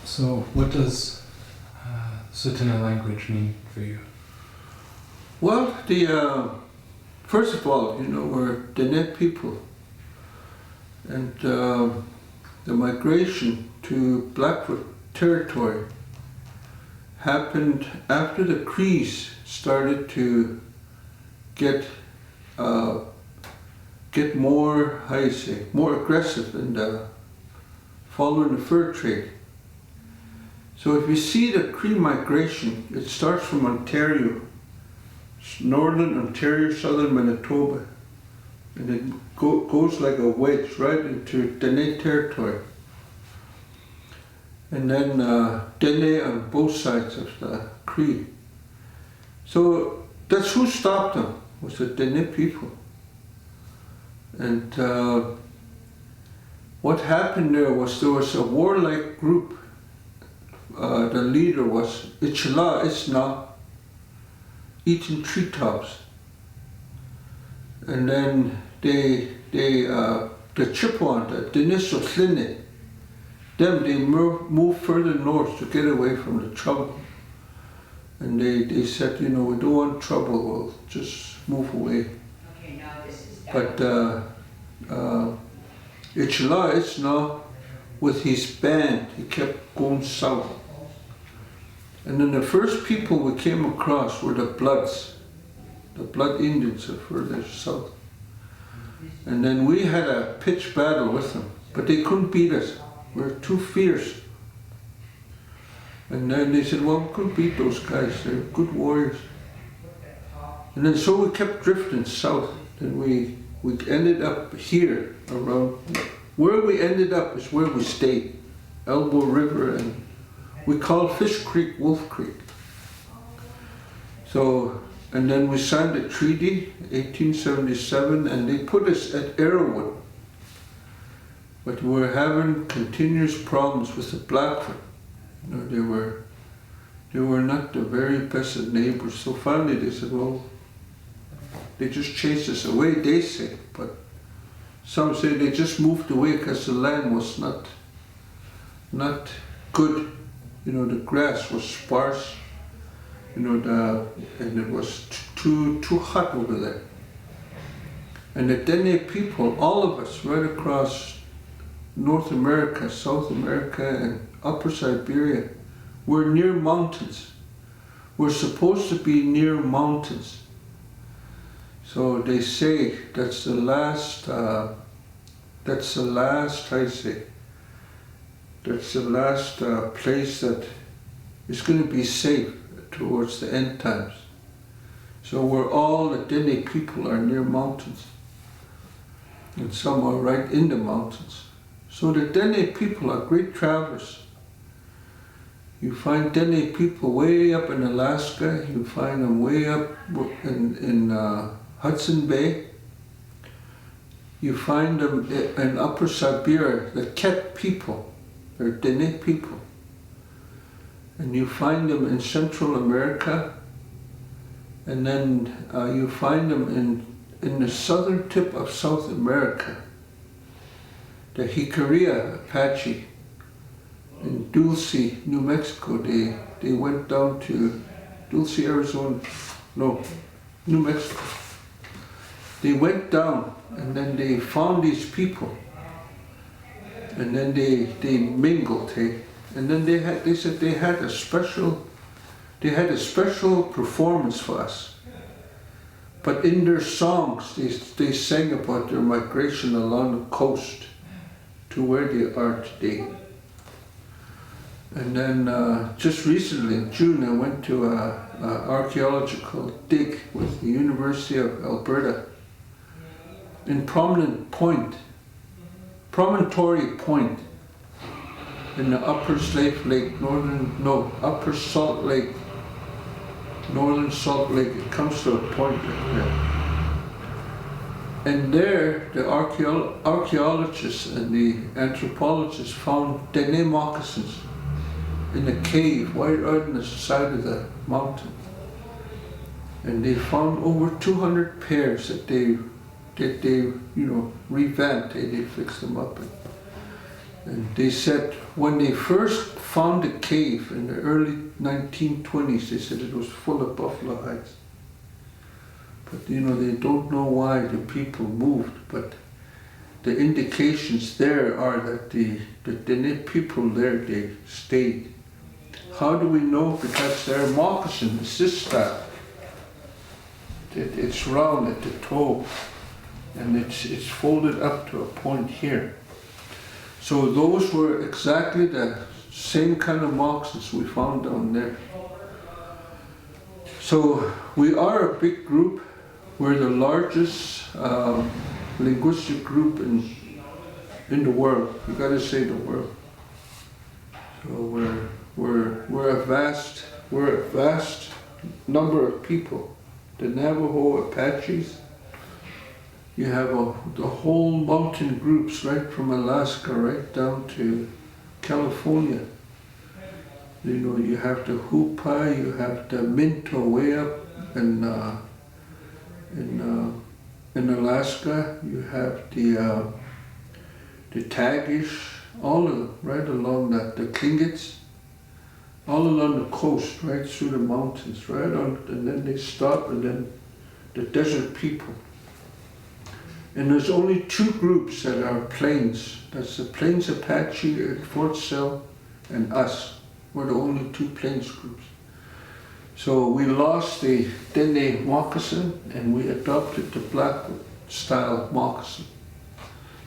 So what does Tsuu T'ina language mean for you? Well, first of all, we're Na-Dene people, and the migration to Blackfoot territory happened after the Crees started to get more, more aggressive and following the fur trade. So if you see the Cree migration, it starts from Ontario, northern Ontario, southern Manitoba, and it goes like a wedge right into Dene territory. And then Dene on both sides of the Cree. So that's who stopped them, was the Dene people. And what happened there was a warlike group. The leader was Itchila Isna, eating treetops. And then the Chippewa, the Tsuu T'ina, they moved further north to get away from the trouble. And they said, we don't want trouble, we'll just move away. Okay, now this is But Itchila Isna, with his band, he kept going south. And then the first people we came across were the Bloods, the Blood Indians of further south. And then we had a pitched battle with them, but they couldn't beat us. We were too fierce. And then they said, well, we couldn't beat those guys, they're good warriors. And then so we kept drifting south, and we ended up here around. Where we ended up is where we stayed, Elbow River, and we called Fish Creek Wolf Creek. So, and then we signed a treaty, 1877, and they put us at Arrowwood. But we were having continuous problems with the Blackfoot. They were not the very best of neighbors. So finally they said, well, they just chased us away, they say, but some say they just moved away because the land was not good. The grass was sparse, and it was too hot over there. And the Dene people, all of us, right across North America, South America, and Upper Siberia, were near mountains. We're supposed to be near mountains. So they say that's the last place that is going to be safe towards the end times. So we're all the Dene people are near mountains, and some are right in the mountains. So the Dene people are great travelers. You find Dene people way up in Alaska, you find them way up in Hudson Bay. You find them in Upper Siberia, the Ket people, they're Dene people. And you find them in Central America, and then you find them in the southern tip of South America. The Jicarilla Apache in Dulce, New Mexico, they went down to Dulce, Arizona, no, New Mexico. They went down and then they found these people, and then they mingled, and then they said they had a special performance for us. But in their songs, they sang about their migration along the coast to where they are today. And then just recently in June, I went to an archaeological dig with the University of Alberta in Promontory Point in the Upper Slave Lake, Upper Salt Lake, Northern Salt Lake. It comes to a point right there. And there, the archaeologists and the anthropologists found Dene moccasins in a cave right out on the side of the mountain. And they found over 200 pairs that they revamped, they fixed them up. And they said when they first found the cave in the early 1920s, they said it was full of buffalo hides. But you know, they don't know why the people moved, but the indications there are that the Dene people there, they stayed. How do we know? Because their moccasin is this style. It's round at the toe, and it's folded up to a point here. So those were exactly the same kind of moccasins we found down there. So we are a big group. We're the largest linguistic group in the world. You got to say the world. So we're a vast number of people. The Navajo, Apaches. You have the whole mountain groups, right from Alaska right down to California. You know, you have the Hupai, you have the Minto way up in Alaska. You have the Tagish, all of them, right along the Tlingits, all along the coast, right through the mountains, right on, and then they stop, and then the desert people. And there's only two groups that are plains. That's the Plains Apache at Fort Sill and us. We're the only two plains groups. So we lost the Dene moccasin and we adopted the Blackfoot style moccasin.